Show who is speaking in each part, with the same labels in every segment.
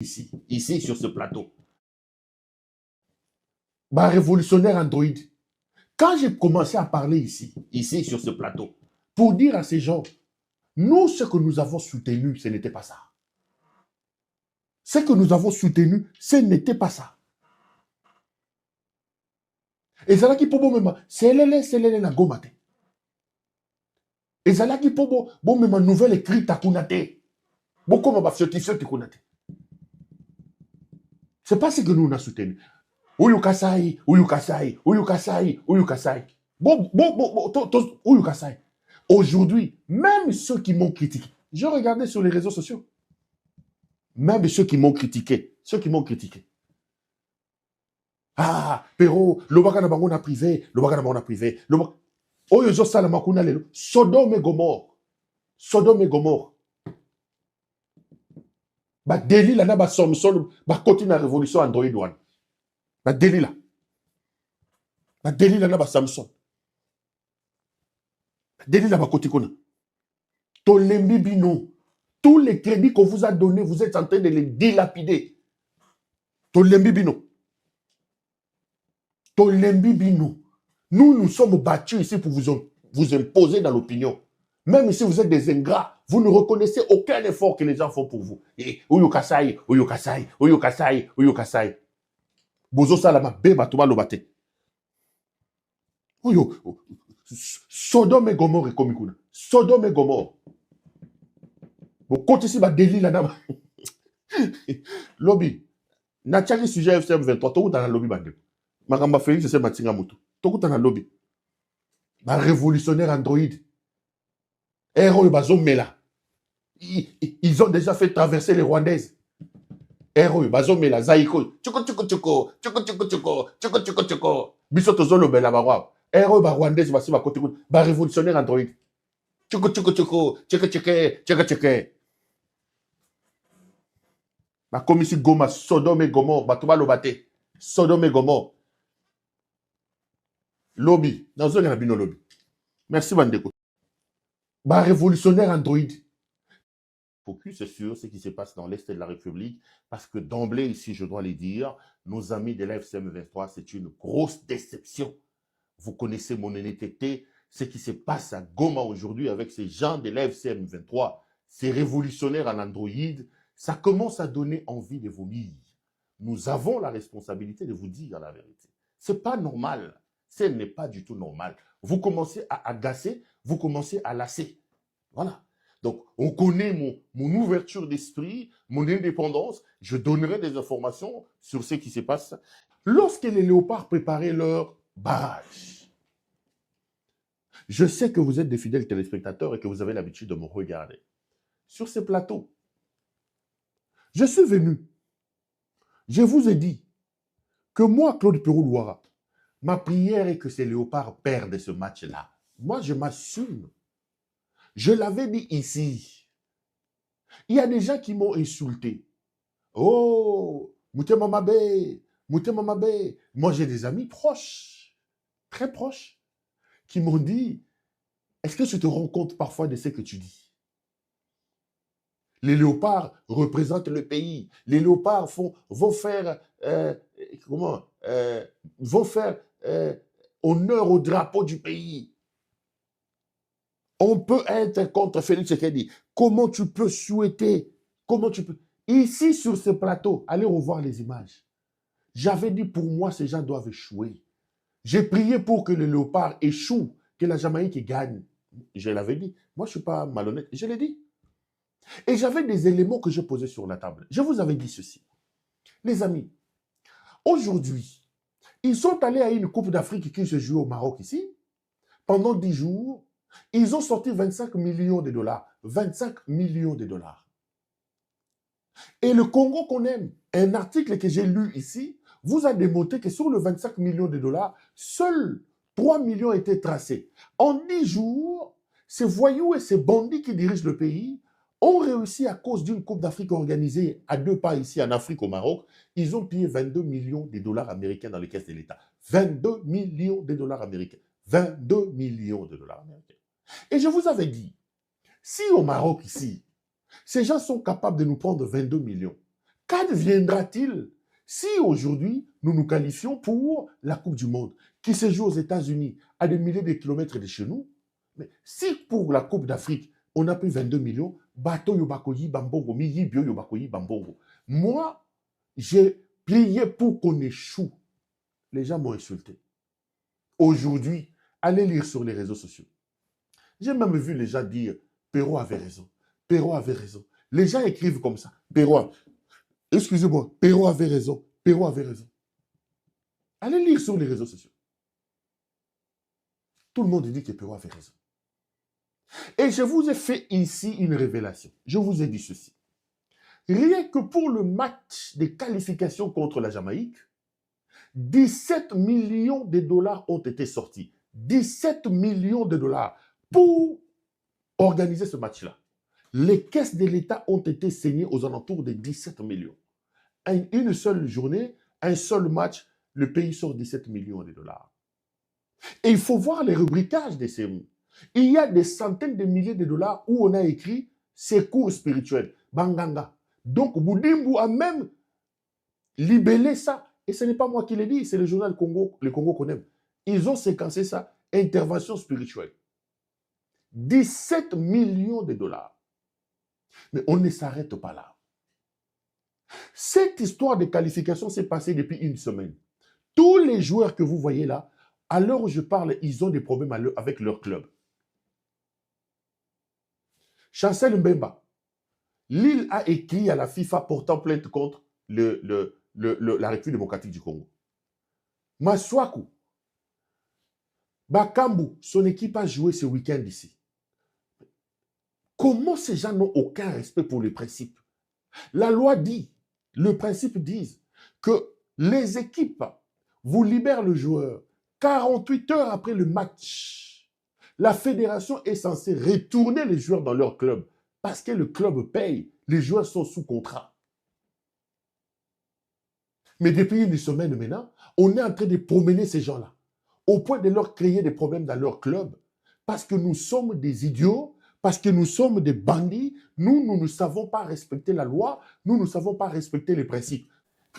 Speaker 1: ici sur ce plateau. Bah, révolutionnaire Android. Quand j'ai commencé à parler ici sur ce plateau, pour dire à ces gens, nous, ce que nous avons soutenu, ce n'était pas ça. Ce que nous avons soutenu, ce n'était pas ça. Et ça là qui pour bon c'est la gomate. Et ça là qui pour bon même nouvelle écrite à kunate. Bon comment va certifier kunate. C'est pas ce que nous on a soutenu. Oyo Kasai. Bon, Oyo Kasai. Aujourd'hui, même ceux qui m'ont critiqué, je regardais sur les réseaux sociaux. Même ceux qui m'ont critiqué. Ah, Pero, l'obaka na bango na privé. Oyo zo sala makuna lelo. Sodome et Gomorre. Ba délit là na ba Samson, ba continue la révolution Android one. Ba délit là na ba Samson. Délit là ba côté kuna. Tolembi bino. Tous les crédits qu'on vous a donnés, vous êtes en train de les dilapider. Tolembi bino. Nous sommes battus ici pour vous imposer dans l'opinion. Même si vous êtes des ingrats, vous ne reconnaissez aucun effort que les gens font pour vous. Et Oyo Kasai. Bozo salama beba tuba lobate. Oyo Sodome et Gomorre komikuna. Sodome et Gomorre. Bon côté ici ba délit là na. Lobby. Na tchaki sujet FCM 23 to dans lobby bande. Makamba Félix c'est matinga mutu. To dans lobby. Ba révolutionnaire Android. Héros Bazo Mela. Ils ont déjà fait traverser les Rwandaises. Héros Bazo Mela Zaiko. Tchoko. Bisoto Zolo Bela Barwa. Héros ba Rwandaise ba si ba côté ba révolutionnaire Android. Tchoko. Ba commissi Goma Sodome et Gomorre Batuba Lobate. Sodome et Gomorre. Lobby. Dans un bino lobby. Merci Bandeko. Bah, révolutionnaire Android. Focus sur ce qui se passe dans l'Est de la République, parce que d'emblée, ici, je dois les dire, nos amis de la FCM 23, c'est une grosse déception. Vous connaissez mon honnêteté, ce qui se passe à Goma aujourd'hui avec ces gens de la FCM 23, ces révolutionnaires en Android, ça commence à donner envie de vomir. Nous avons la responsabilité de vous dire la vérité. C'est pas normal. Ce n'est pas du tout normal. Vous commencez à agacer, vous commencez à lasser. Voilà. Donc, on connaît mon ouverture d'esprit, mon indépendance. Je donnerai des informations sur ce qui se passe. Lorsque les léopards préparaient leur barrage, je sais que vous êtes des fidèles téléspectateurs et que vous avez l'habitude de me regarder. Sur ces plateaux, je suis venu. Je vous ai dit que moi, Claude Péroulouara, ma prière est que ces léopards perdent ce match-là. Moi, je m'assume. Je l'avais dit ici. Il y a des gens qui m'ont insulté. Oh, Moutema Mabé. Moi, j'ai des amis proches, très proches, qui m'ont dit, est-ce que tu te rends compte parfois de ce que tu dis? Les léopards représentent le pays. Les léopards vont faire honneur au drapeau du pays. On peut être contre Félix Tshisekedi. Comment tu peux souhaiter? Ici, sur ce plateau, allez revoir les images. J'avais dit, pour moi, ces gens doivent échouer. J'ai prié pour que le léopard échoue, que la Jamaïque gagne. Je l'avais dit. Moi, je ne suis pas malhonnête. Je l'ai dit. Et j'avais des éléments que je posais sur la table. Je vous avais dit ceci. Les amis, aujourd'hui, ils sont allés à une Coupe d'Afrique qui se joue au Maroc ici. Pendant 10 jours, ils ont sorti 25 millions de dollars. 25 millions de dollars. Et le Congo qu'on aime, un article que j'ai lu ici, vous a démontré que sur le 25 millions de dollars, seuls 3 millions étaient tracés. En 10 jours, ces voyous et ces bandits qui dirigent le pays ont réussi à cause d'une Coupe d'Afrique organisée à 2 pas ici en Afrique au Maroc. Ils ont payé 22 millions de dollars américains dans les caisses de l'État. 22 millions de dollars américains. 22 millions de dollars américains. Et je vous avais dit, si au Maroc ici, ces gens sont capables de nous prendre 22 millions, Qu'adviendra-t-il si aujourd'hui nous nous qualifions pour la Coupe du Monde qui se joue aux États-Unis à des milliers de kilomètres de chez nous? Mais si pour la Coupe d'Afrique, on a pris 22 millions, bateau yobakoyi bambongo, miyi bio yobakoyi bambongo. Moi, j'ai plié pour qu'on échoue. Les gens m'ont insulté. Aujourd'hui, allez lire sur les réseaux sociaux. J'ai même vu les gens dire Perrault avait raison. Perrault avait raison. Les gens écrivent comme ça. Perrault, excusez-moi, Perrault avait raison. Perrault avait raison. Allez lire sur les réseaux sociaux. Tout le monde dit que Perrault avait raison. Et je vous ai fait ici une révélation. Je vous ai dit ceci. Rien que pour le match de qualification contre la Jamaïque, 17 millions de dollars ont été sortis. 17 millions de dollars pour organiser ce match-là. Les caisses de l'État ont été saignées aux alentours de 17 millions. Une seule journée, un seul match, le pays sort 17 millions de dollars. Et il faut voir les rubricages de ces mots. Il y a des centaines de milliers de dollars où on a écrit secours spirituel, Banganga. Donc, Boudimbo a même libellé ça. Et ce n'est pas moi qui l'ai dit, c'est le journal Congo, le Congo qu'on aime. Ils ont séquencé ça, intervention spirituelle. 17 millions de dollars. Mais on ne s'arrête pas là. Cette histoire de qualification s'est passée depuis une semaine. Tous les joueurs que vous voyez là, à l'heure où je parle, ils ont des problèmes avec leur club. Chancel Mbemba, Lille a écrit à la FIFA portant plainte contre la République démocratique du Congo. Maswaku, Bakambu, son équipe a joué ce week-end ici. Comment ces gens n'ont aucun respect pour les principes? La loi dit, le principe dit que les équipes vous libèrent le joueur 48 heures après le match. La fédération est censée retourner les joueurs dans leur club parce que le club paye. Les joueurs sont sous contrat. Mais depuis une semaine maintenant, on est en train de promener ces gens-là au point de leur créer des problèmes dans leur club parce que nous sommes des idiots, parce que nous sommes des bandits. Nous ne savons pas respecter la loi, nous ne savons pas respecter les principes.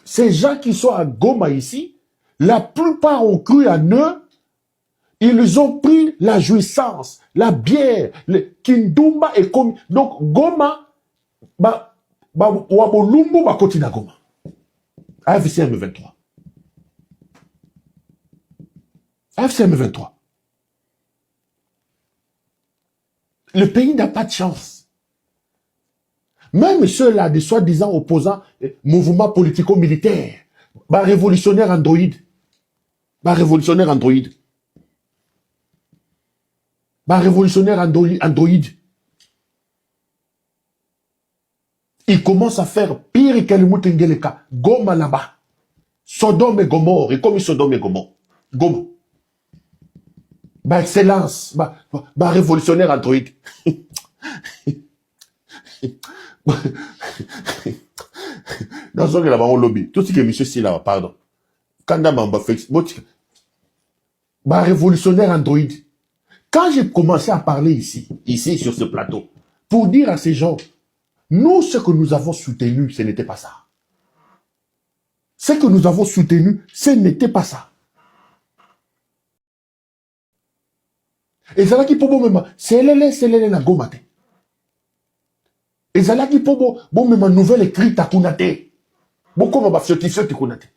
Speaker 1: Ces gens qui sont à Goma ici, la plupart ont cru en eux. Ils ont pris la jouissance, la bière, le Kindumba et comme. Donc, Goma, Wabolumbu, Bakotina Goma. AFC M23. AFC M23. Le pays n'a pas de chance. Même ceux-là, des soi-disant opposants, mouvement politico-militaire, révolutionnaire Android. Révolutionnaire Android. Révolutionnaire Android. Il commence à faire pire que le Moutengeleka. Goma là-bas. Sodome et Gomorre. Et comme Sodome et Gomorre. Goma. Excellence. Révolutionnaire Android. Dans ce que là-bas, on lobby. Tout ce que monsieur si là, pardon. Kanda Mamba Félix. Révolutionnaire Android. Quand j'ai commencé à parler ici sur ce plateau, pour dire à ces gens, nous, ce que nous avons soutenu, ce n'était pas ça. Ce que nous avons soutenu, ce n'était pas ça. Et ça là qui pour même, c'est la gomate. Et ça là qui pour même nouvelle écrite à Kunate. Beaucoup m'a certifié de Kunate.